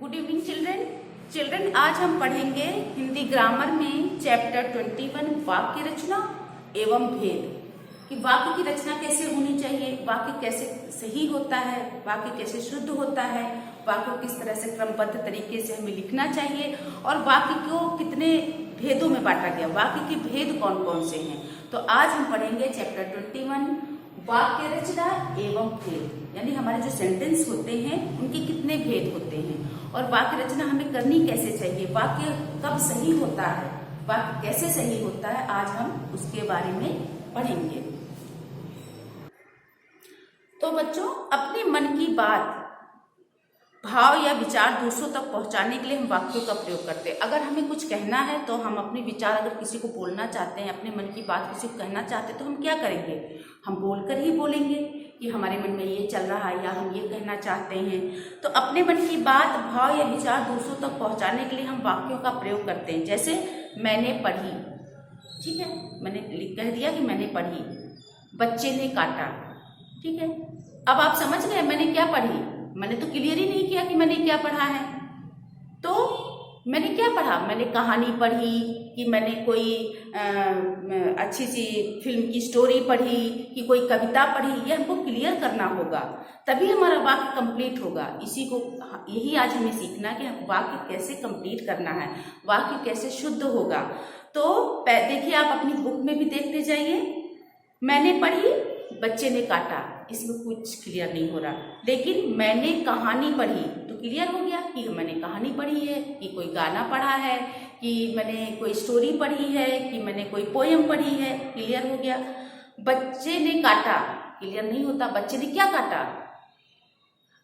Good evening children आज हम पढ़ेंगे हिंदी ग्रामर में चैप्टर 21 वाक्य रचना एवं भेद कि वाक्य की रचना कैसे होनी चाहिए, वाक्य कैसे सही होता है, वाक्य कैसे शुद्ध होता है, वाक्य को किस तरह से क्रमबद्ध तरीके से हमें लिखना चाहिए और वाक्य को कितने भेदों में बांटा गया, वाक्य के भेद कौन कौन से हैं। तो आज हम पढ़ेंगे चैप्टर 21 वाक्य रचना एवं भेद, यानी हमारे जो सेंटेंस होते हैं उनके कितने भेद होते हैं और वाक्य रचना हमें करनी कैसे चाहिए, वाक्य कब सही होता है, वाक्य कैसे सही होता है, आज हम उसके बारे में पढ़ेंगे। तो बच्चों, अपने मन की बात, भाव या विचार दूसरों तक पहुंचाने के लिए हम वाक्यों का प्रयोग करते हैं। अगर हमें कुछ कहना है तो हम अपने विचार अगर किसी को बोलना चाहते हैं, अपने मन की बात किसी को कहना चाहते हैं तो हम क्या करेंगे, हम बोलकर ही बोलेंगे कि हमारे मन में ये चल रहा है या हम ये कहना चाहते हैं। तो अपने मन की बात, भाव या विचार दूसरों तक पहुंचाने के लिए हम वाक्यों का प्रयोग करते हैं। जैसे मैंने पढ़ी, ठीक है, मैंने कह दिया कि मैंने पढ़ी, बच्चे ने काटा, ठीक है। अब आप समझ गए मैंने क्या पढ़ी, मैंने तो क्लियर ही नहीं किया कि मैंने क्या पढ़ा है। तो मैंने क्या पढ़ा, मैंने कहानी पढ़ी कि मैंने कोई अच्छी सी फिल्म की स्टोरी पढ़ी कि कोई कविता पढ़ी, ये हमको क्लियर करना होगा, तभी हमारा वाक्य कंप्लीट होगा। इसी को यही आज हमें सीखना कि वाक्य कैसे कंप्लीट करना है, वाक्य कैसे शुद्ध होगा। तो देखिए, आप अपनी बुक में भी देखते जाइए, मैंने पढ़ी, बच्चे ने काटा, इसमें कुछ क्लियर नहीं हो रहा, लेकिन मैंने कहानी पढ़ी तो क्लियर हो गया कि मैंने कहानी पढ़ी है, कि कोई गाना पढ़ा है, कि मैंने कोई स्टोरी पढ़ी है, कि मैंने कोई पोयम पढ़ी है, क्लियर हो गया। बच्चे ने काटा क्लियर नहीं होता, बच्चे ने क्या काटा,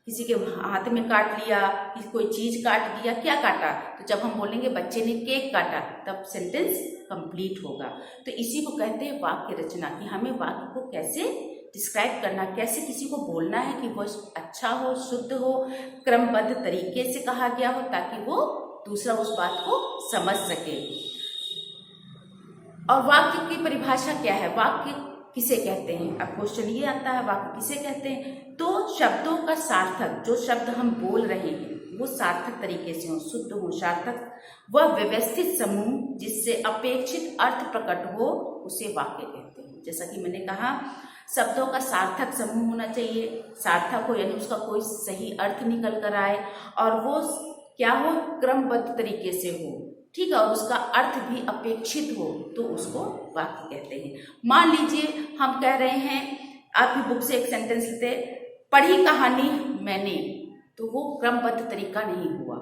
किसी के हाथ में काट लिया, किसी कोई चीज काट दिया, क्या काटा। तो जब हम बोलेंगे बच्चे ने केक काटा तब सेंटेंस कंप्लीट होगा। तो इसी को कहते हैं वाक्य रचना, कि हमें वाक्य को कैसे डिस्क्राइब करना, कैसे किसी को बोलना है कि वो अच्छा हो, शुद्ध हो, क्रमबद्ध तरीके से कहा गया हो ताकि वो दूसरा उस बात को समझ सके। और वाक्य की परिभाषा क्या है, वाक्य किसे कहते हैं। अब क्वेश्चन ये आता है, वाक्य किसे कहते हैं। तो शब्दों का सार्थक, जो शब्द हम बोल रहे हैं वो सार्थक तरीके से हो, शुद्ध हो, सार्थक व व्यवस्थित समूह जिससे अपेक्षित अर्थ प्रकट हो, उसे वाक्य कहते हैं। जैसा कि मैंने कहा, शब्दों का सार्थक समूह होना चाहिए, सार्थक हो यानी उसका कोई सही अर्थ निकल कर आए और वो क्या हो, क्रमबद्ध तरीके से हो, ठीक है, और उसका अर्थ भी अपेक्षित हो, तो उसको वाक्य कहते हैं। मान लीजिए हम कह रहे हैं, आपकी बुक से एक सेंटेंस लेते, पढ़ी कहानी मैंने, तो वो क्रमबद्ध तरीका नहीं हुआ।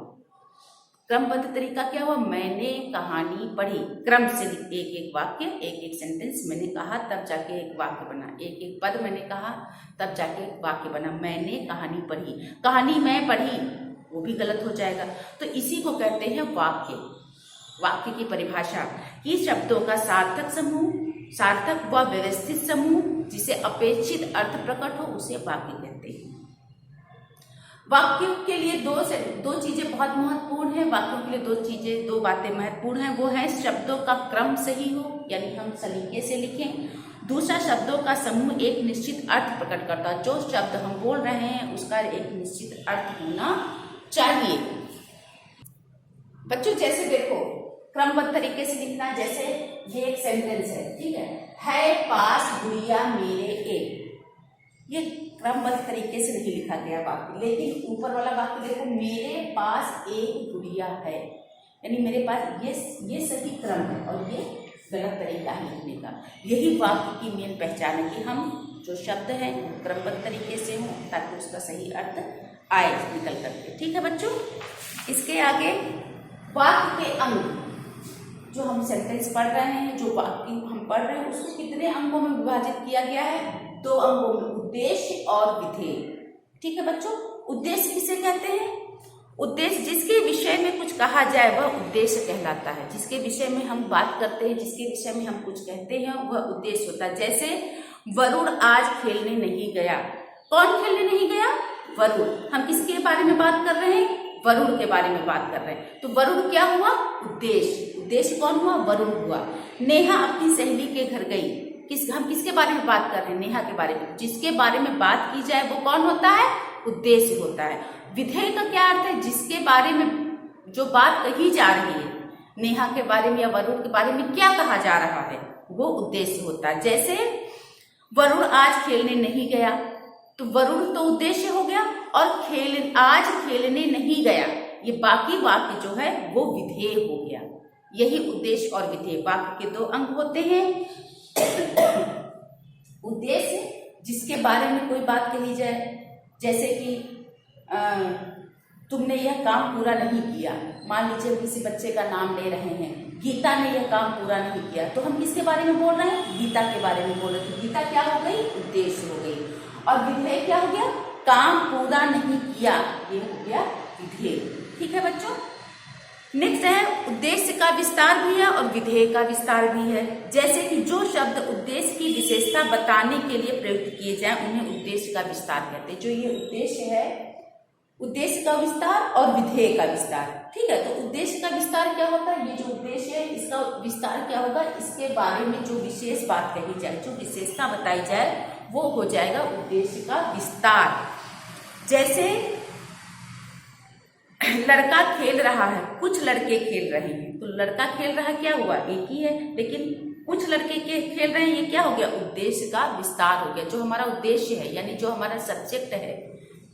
क्रमबद्ध तरीका क्या हुआ, मैंने कहानी पढ़ी, क्रम से एक एक वाक्य, एक एक सेंटेंस मैंने कहा तब जाके एक वाक्य बना, एक एक पद मैंने कहा तब जाके एक वाक्य बना। मैंने कहानी पढ़ी, कहानी मैं पढ़ी, वो भी गलत हो जाएगा। तो इसी को कहते हैं वाक्य। वाक्य की परिभाषा कि शब्दों का सार्थक समूह, सार्थक व व्यवस्थित समूह जिसे अपेक्षित अर्थ प्रकट हो, उसे वाक्य कहते हैं। वाक्यों के लिए दो चीजें बहुत महत्वपूर्ण है, वाक्यों के लिए दो बातें महत्वपूर्ण हैं। वो है शब्दों का क्रम सही हो, यानी हम सलीके से लिखें। दूसरा, शब्दों का समूह एक निश्चित अर्थ प्रकट करता है, जो शब्द हम बोल रहे हैं उसका एक निश्चित अर्थ होना चाहिए। बच्चों, जैसे देखो, क्रमबद्ध तरीके से लिखना, जैसे ये एक सेंटेंस है, ठीक है पास गुड़िया मेरे एक, ये क्रमबद्ध तरीके से नहीं लिखा गया वाक्य, लेकिन ऊपर वाला वाक्य देखो, मेरे पास एक गुड़िया है, यानी मेरे पास ये सही क्रम है और ये गलत तरीका है लिखने का। यही वाक्य की मेन पहचान है कि हम जो शब्द है क्रमबद्ध तरीके से हो ताकि उसका सही अर्थ आए निकल करके, ठीक है बच्चों। इसके आगे वाक्य के अंग, जो हम सेंटेंस पढ़ रहे हैं, जो वाक्य हम पढ़ रहे हैं, उसको कितने अंगों में विभाजित किया गया है, 2 अंगों में, उद्देश्य और विधेय, ठीक है बच्चों। उद्देश्य किसे कहते हैं, उद्देश्य जिसके विषय में कुछ कहा जाए वह उद्देश्य कहलाता है। जिसके विषय में हम बात करते हैं, जिसके विषय में हम कुछ कहते हैं, वह उद्देश्य होता है। जैसे वरुण आज खेलने नहीं गया, कौन खेलने नहीं गया, वरुण। हम किसके बारे में बात कर रहे हैं, वरुण के बारे में बात कर रहे हैं। तो वरुण क्या हुआ, उद्देश्य। उद्देश्य कौन हुआ, वरुण हुआ। नेहा अपनी सहेली के घर गई, हम किसके बारे में बात कर रहे हैं, नेहा के बारे में। जिसके बारे में बात की जाए वो कौन होता है, उद्देश्य होता है। विधेय का क्या अर्थ है? जिसके बारे में जो बात कही जा रही है, नेहा के बारे में या वरुण के बारे में क्या कहा जा रहा है, वो उद्देश्य होता है। जैसे वरुण आज खेलने नहीं गया, तो वरुण तो उद्देश्य हो गया, और आज खेलने नहीं गया, ये बाकी वाक्य जो है वो विधेय हो गया। यही उद्देश्य और विधेय वाक्य के दो अंग होते हैं। उद्देश्य जिसके बारे में कोई बात कही जाए, जैसे कि तुमने यह काम पूरा नहीं किया। मान लीजिए किसी बच्चे का नाम ले रहे हैं, गीता ने यह काम पूरा नहीं किया, तो हम किसके बारे में बोल रहे हैं? गीता के बारे में बोल रहे हैं। तो गीता क्या हो गई? उद्देश्य हो गई। और विधेय क्या हो गया? काम पूरा नहीं किया, ये हो गया विधेय। ठीक है बच्चों। नेक्स्ट है उद्देश्य का विस्तार भी है और विधेय का विस्तार भी है। जैसे कि जो शब्द उद्देश्य की विशेषता बताने के लिए प्रयुक्त किए जाएं, उन्हें उद्देश्य का विस्तार कहते हैं। जो ये उद्देश्य है, उद्देश्य का विस्तार और विधेय का विस्तार। ठीक है, तो उद्देश्य का विस्तार क्या होता है? ये जो उद्देश्य है, इसका विस्तार क्या होगा? इसके बारे में जो विशेष बात कही जाए, जो विशेषता बताई जाए, वो हो जाएगा उद्देश्य का विस्तार। जैसे लड़का खेल रहा है, कुछ लड़के खेल रहे हैं, तो लड़का खेल रहा क्या हुआ? एक ही है, लेकिन कुछ लड़के खेल रहे हैं, ये क्या हो गया? उद्देश्य का विस्तार हो गया। जो हमारा उद्देश्य है, यानी जो हमारा सब्जेक्ट है,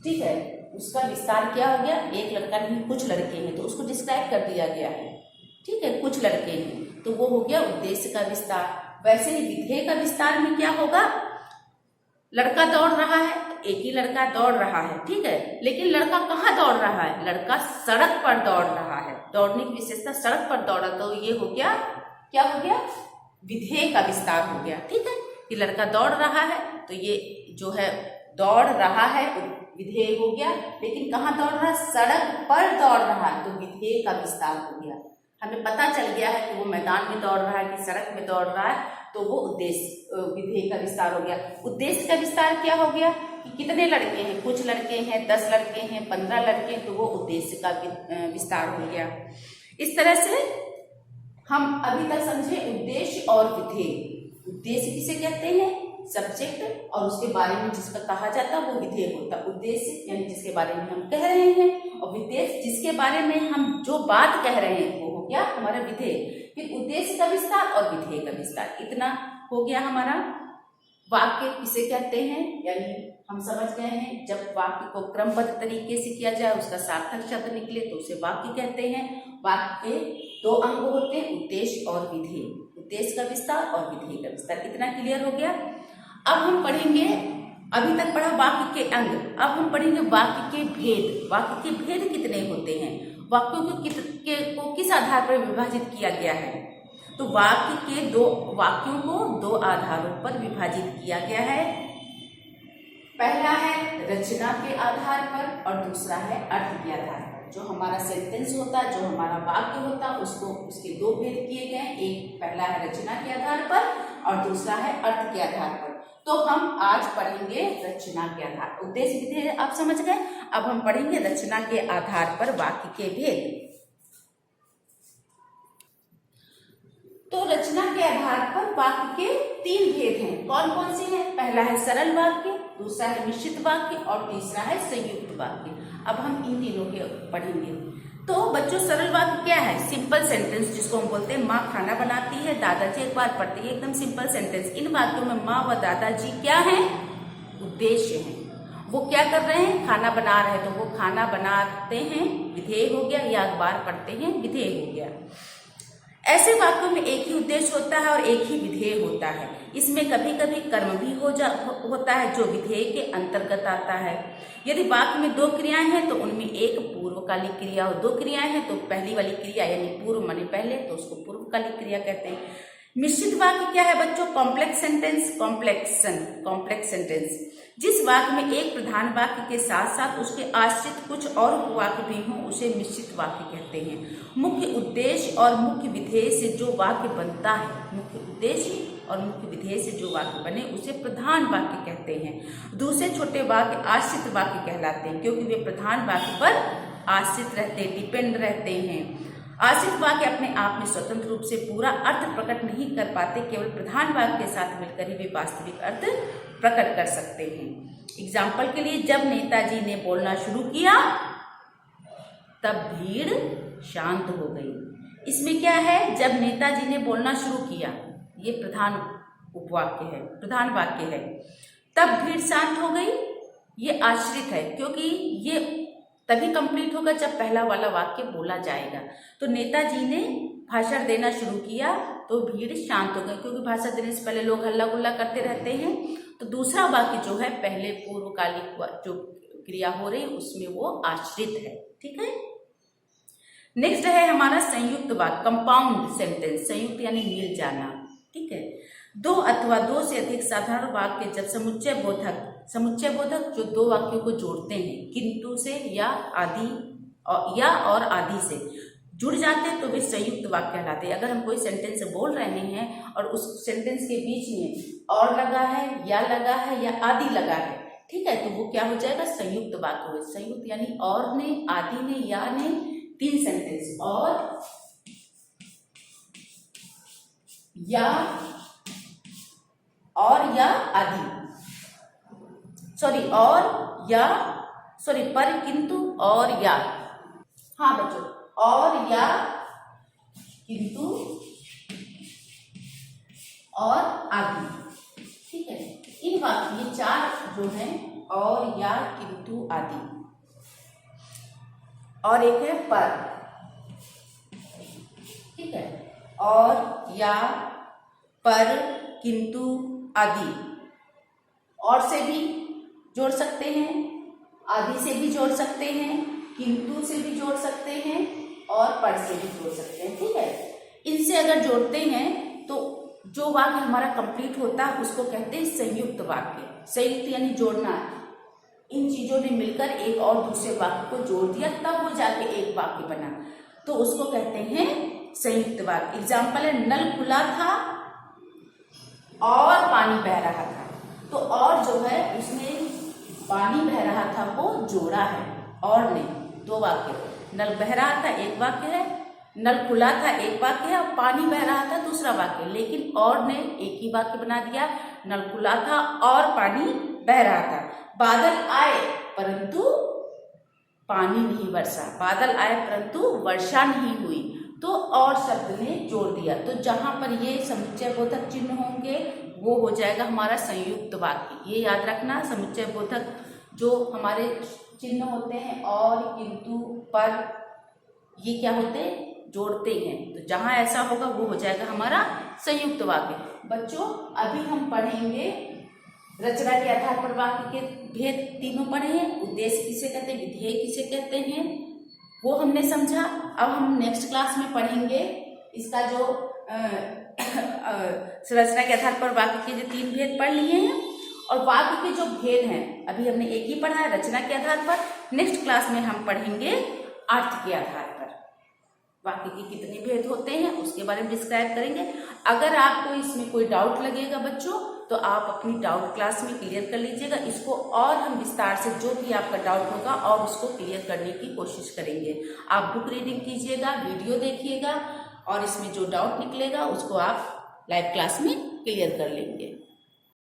ठीक है, उसका विस्तार क्या हो गया? एक लड़का नहीं, कुछ लड़के हैं, तो उसको डिस्क्राइब कर दिया गया है। ठीक है, कुछ लड़के हैं, तो वो हो गया उद्देश्य का विस्तार। वैसे ही विधेय का विस्तार में क्या होगा? लड़का दौड़ रहा है, एक ही लड़का दौड़ रहा है, ठीक है, लेकिन लड़का कहाँ दौड़ रहा है? लड़का सड़क पर दौड़ रहा है। दौड़ने की विशेषता सड़क पर दौड़ा, तो ये हो गया, क्या हो गया? विधेय का विस्तार हो गया। ठीक है, कि लड़का दौड़ रहा है, तो ये जो है दौड़ रहा है विधेय हो गया, लेकिन कहाँ दौड़ रहा है? सड़क पर दौड़ रहा है, तो विधेय का विस्तार हो गया। हमें पता चल गया है कि वो मैदान में दौड़ रहा है कि सड़क में दौड़ रहा है, तो वो उद्देश्य विधेय का विस्तार हो गया। उद्देश्य का विस्तार क्या हो गया? कि कितने लड़के हैं? कुछ लड़के हैं, 10 लड़के हैं, 15 लड़के हैं, तो वो उद्देश्य का विस्तार हो गया। इस तरह से हम अभी तक समझे उद्देश्य और विधेय। उद्देश्य किसे कहते हैं? सब्जेक्ट, और उसके बारे में जिसका कहा जाता है वो विधेय होता है। उद्देश्य यानी जिसके बारे में हम कह रहे हैं, और विधेय जिसके बारे में हम जो बात कह रहे हैं, वो हो गया हमारा विधेय। फिर उद्देश्य का विस्तार और विधेय का विस्तार, इतना हो गया हमारा। वाक्य किसे कहते हैं, यानी हम समझ गए हैं, जब वाक्य को क्रमबद्ध तरीके से किया जाए, उसका सार्थक शब्द निकले, तो उसे वाक्य कहते हैं। वाक्य के दो अंग होते हैं, उद्देश्य और विधेय। उद्देश्य का विस्तार और विधेय का विस्तार, इतना क्लियर हो गया। अब हम पढ़ेंगे, अभी तक पढ़ा वाक्य के अंग, अब हम पढ़ेंगे वाक्य के भेद। वाक्य के भेद कितने होते हैं? वाक्यों को किस आधार पर विभाजित किया गया है? तो वाक्यों को दो आधारों पर विभाजित किया गया है। पहला है रचना के आधार पर और दूसरा है अर्थ के आधार पर। जो हमारा सेंटेंस होता है, जो हमारा वाक्य होता है, उसके दो भेद किए गए। एक पहला है रचना के आधार पर और दूसरा है अर्थ के आधार पर। तो हम आज पढ़ेंगे रचना के आधार। उद्देश्य विधेय आप समझ गए, अब हम पढ़ेंगे रचना के आधार पर वाक्य के भेद। तो रचना के आधार पर वाक्य के 3 भेद हैं। कौन कौन से हैं? पहला है सरल वाक्य, दूसरा है मिश्रित वाक्य और तीसरा है संयुक्त वाक्य। अब हम इन तीनों के पढ़ेंगे। तो बच्चों, सरल वाक्य क्या है? सिंपल सेंटेंस, जिसको हम बोलते हैं माँ खाना बनाती है, दादाजी अखबार पढ़ते हैं, एकदम सिंपल सेंटेंस। इन वाक्यों में माँ व दादाजी क्या है? उद्देश्य है। वो क्या कर रहे हैं? खाना बना रहे हैं, तो वो खाना बनाते हैं, विधेय हो गया, या अखबार पढ़ते हैं, विधेय हो गया। ऐसे वाक्यों में एक ही उद्देश्य होता है और एक ही विधेय होता है। इसमें कभी कभी कर्म भी होता है जो विधेय के अंतर्गत आता है। यदि वाक्य में 2 क्रियाएं हैं तो उनमें एक पूर्वकालिक क्रिया और 2 क्रियाएं हैं तो पहली वाली क्रिया यानी पूर्व माने पहले, तो उसको पूर्वकालिक क्रिया कहते हैं। मिश्रित वाक्य क्या है बच्चों? कॉम्प्लेक्स सेंटेंस, जिस वाक्य में एक प्रधान वाक्य के साथ साथ उसके आश्रित कुछ और उपवाक्य भी हों, उसे मिश्रित वाक्य कहते हैं। मुख्य उद्देश्य और मुख्य विधेय से जो वाक्य बनता है, मुख्य उद्देश्य और मुख्य विधेय से जो वाक्य बने, उसे प्रधान वाक्य कहते हैं। दूसरे छोटे वाक्य आश्रित वाक्य कहलाते हैं, क्योंकि वे प्रधान वाक्य पर आश्रित रहते, डिपेंड रहते हैं। आश्रित वाक्य अपने आप में स्वतंत्र रूप से पूरा अर्थ प्रकट नहीं कर पाते, केवल प्रधान वाक्य के साथ मिलकर ही वे वास्तविक अर्थ प्रकट कर सकते हैं। एग्जाम्पल के लिए, जब नेताजी ने बोलना शुरू किया तब भीड़ शांत हो गई। इसमें क्या है, जब नेताजी ने बोलना शुरू किया, ये प्रधान उपवाक्य है, प्रधान वाक्य है। तब भीड़ शांत हो गई, ये आश्रित है, क्योंकि ये तभी कंप्लीट होगा जब पहला वाला वाक्य बोला जाएगा। तो नेताजी ने भाषण देना शुरू किया तो भीड़ शांत हो गई, क्योंकि भाषण देने से पहले लोग हल्ला गुल्ला करते रहते हैं। तो दूसरा वाक्य जो है, पहले पूर्वकालिक जो क्रिया हो रही उसमें वो आश्रित है। ठीक है। नेक्स्ट है हमारा संयुक्त वाक्य, कंपाउंड सेंटेंस। संयुक्त यानी मिल जाना। ठीक है। दो अथवा दो से अधिक साधारण वाक्य जब समुच्चय बोधक जो दो वाक्यों को जोड़ते हैं, किंतु से या आदि और आदि से जुड़ जाते हैं तो वे संयुक्त वाक्य कहलाते हैं। अगर हम कोई सेंटेंस बोल रहे हैं और उस सेंटेंस के बीच में और लगा है या आदि लगा है, ठीक है, तो वो क्या हो जाएगा, संयुक्त वाक्य हो। संयुक्त यानी और ने, आदि ने, या ने, तीन सेंटेंस, और या आदि, पर, किंतु और या। हाँ बच्चों, और या, किंतु और आदि। ठीक है। इन वाक्य ये चार जो हैं, और या, किंतु, आदि, और एक है पर। ठीक है। और या, पर, किंतु, आदि, और से भी जोड़ सकते हैं, आदि से भी जोड़ सकते हैं, किंतु से भी जोड़ सकते हैं, और पर से भी जोड़ सकते हैं। ठीक है। इनसे अगर जोड़ते हैं तो जो वाक्य हमारा कंप्लीट होता है उसको कहते हैं संयुक्त वाक्य। संयुक्त यानी जोड़ना, इन चीजों ने मिलकर एक और दूसरे वाक्य को जोड़ दिया, तब वो जाके एक वाक्य बना, तो उसको कहते हैं संयुक्त वाक्य। एग्जाम्पल है, नल खुला था और पानी बह रहा था। तो और जो है उसमें पानी बह रहा था वो जोड़ा है, और ने, दो वाक्य। नल बह रहा था एक वाक्य है, नल खुला था एक वाक्य है, और पानी बह रहा था दूसरा वाक्य। लेकिन और ने एक ही वाक्य बना दिया, नल खुला था और पानी बह रहा था। बादल आए परंतु पानी नहीं बरसा, बादल आए परंतु वर्षा नहीं हुई, तो और शब्द ने जोड़ दिया। तो जहां पर ये समुच्चय बोधक चिन्ह होंगे वो हो जाएगा हमारा संयुक्त वाक्य। ये याद रखना, समुच्चय बोधक जो हमारे चिन्ह होते हैं, और, किंतु, पर, ये क्या होते हैं, जोड़ते हैं। तो जहां ऐसा होगा वो हो जाएगा हमारा संयुक्त वाक्य। बच्चों अभी हम पढ़ेंगे रचना के आधार पर वाक्य के भेद, तीनों पढ़े हैं। उद्देश्य किसे कहते हैं, विधेय किसे कहते हैं, वो हमने समझा। अब हम नेक्स्ट क्लास में पढ़ेंगे इसका जो रचना के आधार पर वाक्य के जो तीन भेद पढ़ लिए हैं, और वाक्य के जो भेद हैं अभी हमने एक ही पढ़ा है, रचना के आधार पर। नेक्स्ट क्लास में हम पढ़ेंगे अर्थ के आधार पर वाक्य के कितने भेद होते हैं, उसके बारे में डिस्क्राइब करेंगे। अगर आपको इसमें कोई डाउट लगेगा बच्चों, तो आप अपनी डाउट क्लास में क्लियर कर लीजिएगा इसको, और हम विस्तार से जो भी आपका डाउट होगा और उसको क्लियर करने की कोशिश करेंगे। आप बुक रीडिंग कीजिएगा, वीडियो देखिएगा, और इसमें जो डाउट निकलेगा उसको आप लाइव क्लास में क्लियर कर लेंगे।